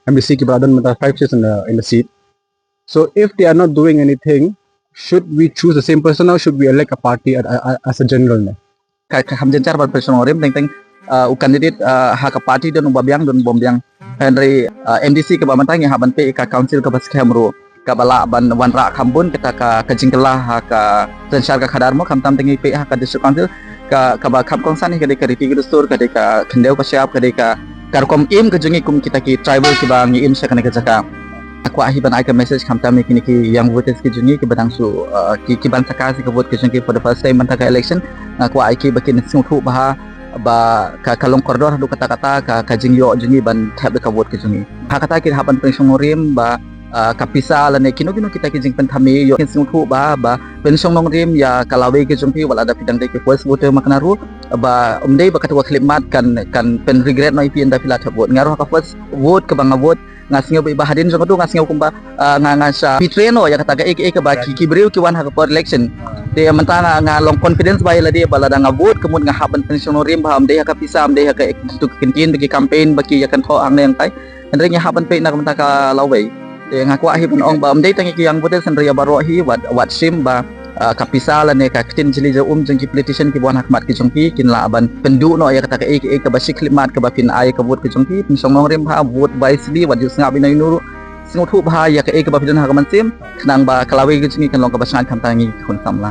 MDC ki badan mata 5 seats in the seat. So if they are not doing anything, should we choose the same person or should we elect a party as a general ne? Hamjencar ban personal rim teng u candidate ha ka party don babyang don bombyang Henry MDC ke bamantang ha ban pe ka council ka bas khamro ka bala ban wanra khambun kita ka kajingkela ha ka tensyar ka khadarmo khamtam tengi pe ha ka district council ka ba kham kongsan ke de ka riti gestur ka de ka khendeu ka siap ka de ka karkom im ka jungi kum kita ki tribal ki bang im sa kana ka jaka aku ahi ban ai ka message khamtam ni ki yang voters ki jungi ki badang su ki ban saka si ka vote ki jungi for the first time mantaka election aku ai ki bakin singthu bah ba ka kalong koridor hadu kata-kata ka jingyo jungi ban thab ka vote ki jungi ha kata ki haban pensiongorim ba kapisa lane kino kita ki jing penthami yo singthu ba pensiongorim ya kalawe ki jungi wala ada pidang de ki first voter maknaru ba umdei ba katwa khlimat kan pen regret no ipi enda pila thab vote ngaruh ka first vote ka banga vote ngasngaw ba hadin jong tu ngasngaw kumba nga sa pitreno ya kata ka ba ki breu ki wan ha for election de mentana nga long confidence ba ila de bala da nga vote kemun nga haban pensionorim ba amde ka pisa amde ka tu kintin bagi campaign bagi ya kan tho ang yang tai andre nya haban pe na menta ka lawai de nga kwa hi pun ong ba amde tangi ki yang vote sandri ya baro hi wat sim ba kapisa la ne ka kitin jili ja jeng ki politician ki buan hakmat ki jongki kin la ban pendu no ya kata ka basik klimat ka ba pin ai ka vote ki jongki pensionorim ba vote wisely wat jus ngabi na nuru singu thu ba ya ka ba pidon ha ka mansim nang ba kalawi ki jongki kan long ka basangan kam tangi kun samla